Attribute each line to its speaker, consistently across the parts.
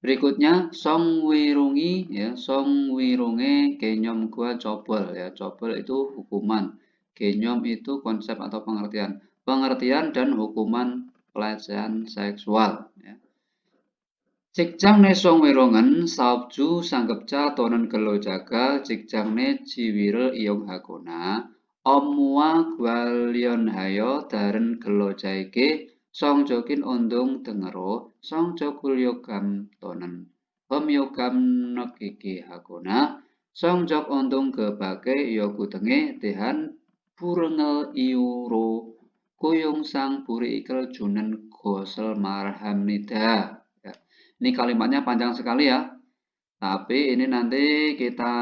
Speaker 1: Berikutnya song wirungi ya, song wirunge genyom gua cobol ya. Cobol itu hukuman. Genyom itu konsep atau pengertian. Pengertian dan hukuman pelecehan seksual ya. 직장 내 성희롱은 사업주, 상급자 또는 근로자가 직장 내 지위를 이용하거나 업무와 관련하여 다른 근로자에게 성적인 운동 등으로 성적 굴욕감 또는 험욕감 느끼게 하거나 성적 운동 그 밖의 요구 등에 대한 불응의 이유로 고용상 불이익을 주는 것을 말합니다. Ini kalimatnya panjang sekali ya, tapi ini nanti kita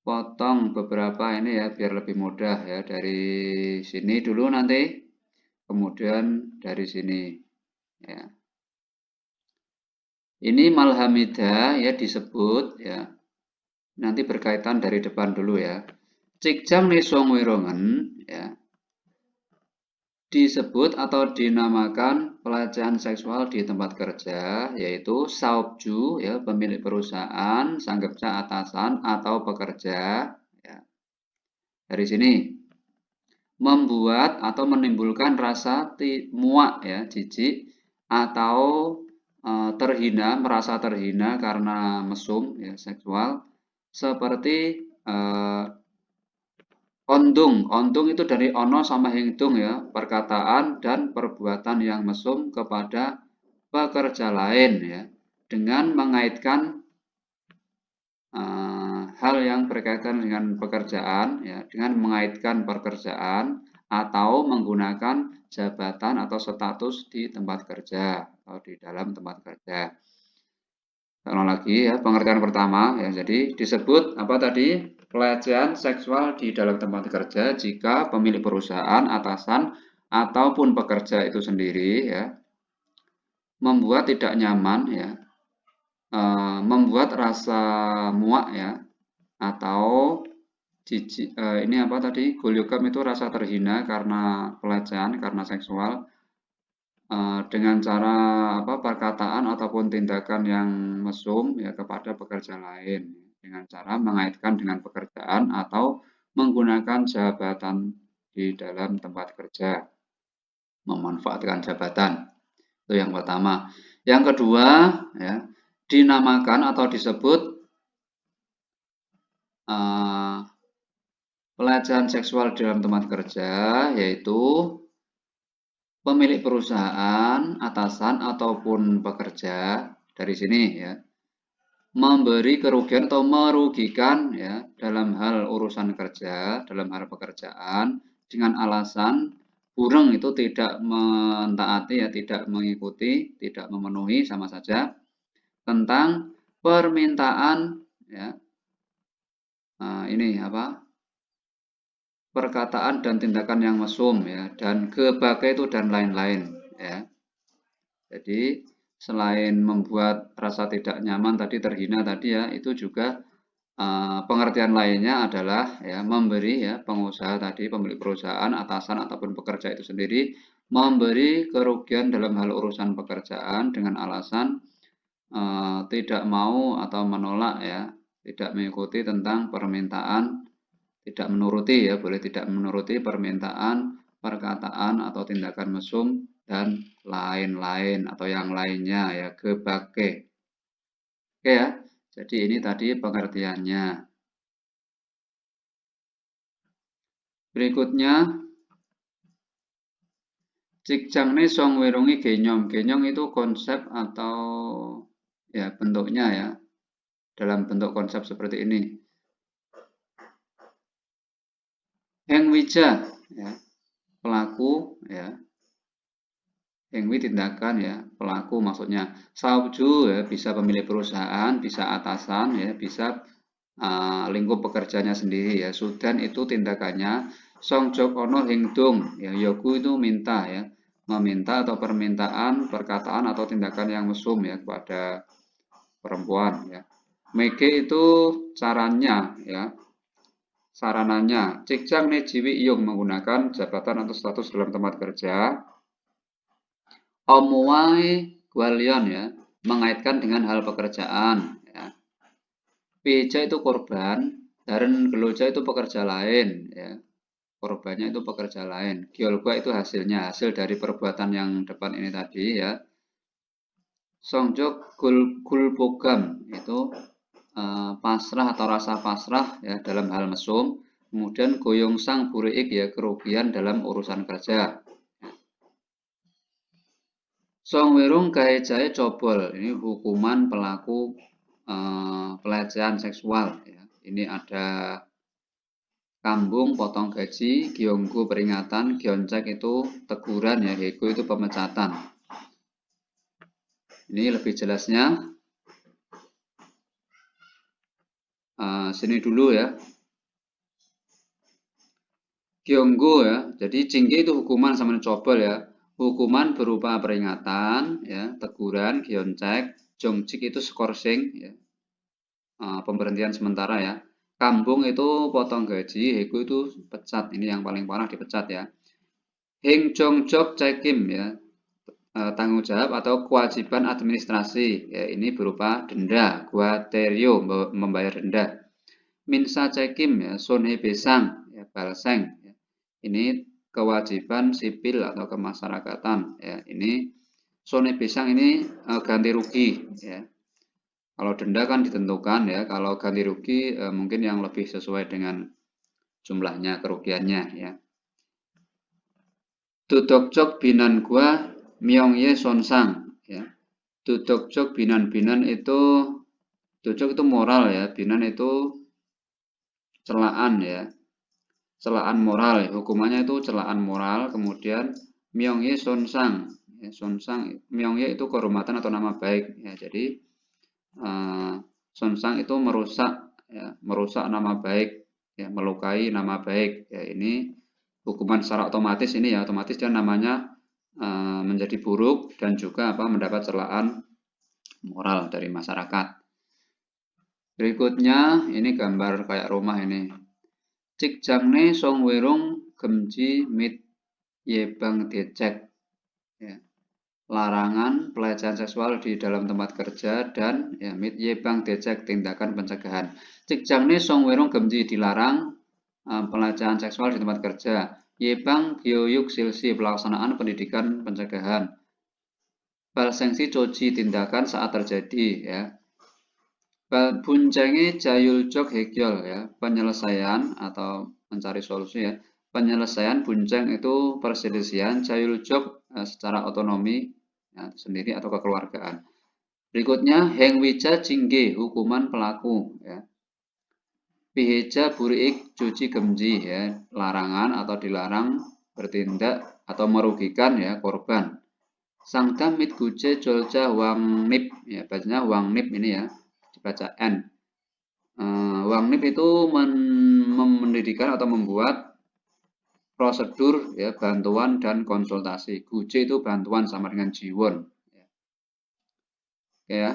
Speaker 1: potong beberapa ini ya biar lebih mudah ya. Dari sini dulu nanti, kemudian dari sini ya. Ini malhamidah ya disebut ya. Nanti berkaitan dari depan dulu ya. Cikjang nisong wirongen ya. Disebut atau dinamakan pelecehan seksual di tempat kerja, yaitu saopju ya, pemilik perusahaan, sanggepja atasan atau pekerja ya. Dari sini membuat atau menimbulkan rasa muak ya, jijik atau terhina, merasa terhina karena mesum ya, seksual, seperti ondung itu dari ono sama hingtung ya, perkataan dan perbuatan yang mesum kepada pekerja lain ya, dengan mengaitkan hal yang berkaitan dengan pekerjaan ya, dengan mengaitkan pekerjaan atau menggunakan jabatan atau status di tempat kerja atau di dalam tempat kerja. Ulang lagi ya, pengertian pertama ya, jadi disebut apa tadi? Pelecehan seksual di dalam tempat kerja jika pemilik perusahaan, atasan, ataupun pekerja itu sendiri ya, membuat tidak nyaman ya, membuat rasa muak ya, atau jijik, ini apa tadi? Golyokam itu rasa terhina karena pelecehan, karena seksual, dengan cara apa, perkataan ataupun tindakan yang mesum ya kepada pekerja lain, dengan cara mengaitkan dengan pekerjaan atau menggunakan jabatan di dalam tempat kerja, memanfaatkan jabatan. Itu yang pertama. Yang kedua ya, dinamakan atau disebut pelecehan seksual di dalam tempat kerja, yaitu pemilik perusahaan, atasan ataupun pekerja, dari sini ya, memberi kerugian atau merugikan ya dalam hal urusan kerja, dalam hal pekerjaan, dengan alasan burung itu tidak mentaati ya, tidak mengikuti, tidak memenuhi sama saja tentang permintaan ya, ini apa, perkataan dan tindakan yang mesum ya, dan kebagai itu dan lain-lain ya. Jadi selain membuat rasa tidak nyaman tadi, terhina tadi ya, itu juga pengertian lainnya adalah ya, memberi ya, pengusaha tadi, pemilik perusahaan, atasan ataupun pekerja itu sendiri memberi kerugian dalam hal urusan pekerjaan dengan alasan tidak mau atau menolak ya, tidak mengikuti tentang permintaan, tidak menuruti ya, boleh tidak menuruti permintaan, perkataan atau tindakan mesum dan lain-lain atau yang lainnya ya, gebake. Oke ya, jadi ini tadi pengertiannya. Berikutnya, cikjangne song wirungi genyom. Genyom itu konsep atau ya bentuknya ya, dalam bentuk konsep seperti ini. Hengwija ya, pelaku ya, hengwi tindakan ya, pelaku maksudnya. Saubju ya, bisa pemilik perusahaan, bisa atasan ya, bisa lingkup pekerjanya sendiri ya. Sudan itu tindakannya. Songjok ono hingdung ya, yogu itu minta ya, meminta atau permintaan, perkataan atau tindakan yang mesum ya kepada perempuan ya. Mege itu caranya ya, sarananya. Cikjang ne jiwi iyung menggunakan jabatan atau status dalam tempat kerja. Omuai gwalion ya, mengaitkan dengan hal pekerjaan. Ya. Pihija itu korban, dan geloja itu pekerja lain. Ya. Korbannya itu pekerja lain. Gyolgwa itu hasilnya, hasil dari perbuatan yang depan ini tadi ya. Songjok gulbogam itu pasrah atau rasa pasrah ya dalam hal mesum. Kemudian goyongsang buriik ya kerugian dalam urusan kerja. Songwirung gaejae cobol, ini hukuman pelaku pelecehan seksual. Ya. Ini ada kambung potong gaji, gyonggu peringatan, gyoncek itu teguran ya, hego itu pemecatan. Ini lebih jelasnya sini dulu ya. Gyonggu ya, jadi jingge itu hukuman sama cobol ya. Hukuman berupa peringatan, ya, teguran, gyoncek, jongjik itu skorsing, ya, pemberhentian sementara ya. Kambung itu potong gaji, hego itu pecat, ini yang paling parah dipecat ya. Hing jongjok cekim ya, tanggung jawab atau kewajiban administrasi, ya, ini berupa denda, guaterio membayar denda. Minsa cekim ya, sonhe besang ya, balseng ya. Ini kewajiban sipil atau kemasyarakatan ya. Ini sonhe besang ini ganti rugi ya. Kalau denda kan ditentukan ya, kalau ganti rugi mungkin yang lebih sesuai dengan jumlahnya kerugiannya ya. Dudokjok binan gua myongye sonsang ya. Dudokjok binan itu dudok itu moral ya, binan itu celaan ya. Celaan moral, hukumannya itu celaan moral. Kemudian myongye sonsang ya, sonsang myongye itu kehormatan atau nama baik ya. Jadi sonsang itu merusak ya, merusak nama baik ya, melukai nama baik ya. Ini hukuman secara otomatis ini ya, otomatis dia namanya menjadi buruk dan juga mendapat celaan moral dari masyarakat. Berikutnya ini gambar kayak rumah ini. Cikjangne songwerung gemji mit yebang decek ya. Larangan pelecehan seksual di dalam tempat kerja dan ya, mit yebang decek tindakan pencegahan. Cikjangne songwerung gemji dilarang pelecehan seksual di tempat kerja. Yebang gyoyuk silsi pelaksanaan pendidikan pencegahan. Balsengsi coci tindakan saat terjadi ya. Buncengi jayuljok hekyol ya, penyelesaian atau mencari solusi ya. Penyelesaian bunceng itu perselisihan, jayuljok secara otonomi ya, sendiri atau kekeluargaan. Berikutnya hengwija jingge, hukuman pelaku ya. Piheja buriik cuci gemji ya, larangan atau dilarang bertindak atau merugikan ya korban. Sangdam mit guje jolja wang nip ya, bacanya wang nip ini ya. Dibaca N. Wangnip itu mendirikan atau membuat prosedur ya, bantuan dan konsultasi. Guje itu bantuan sama dengan jiwon. Ya. Oke ya.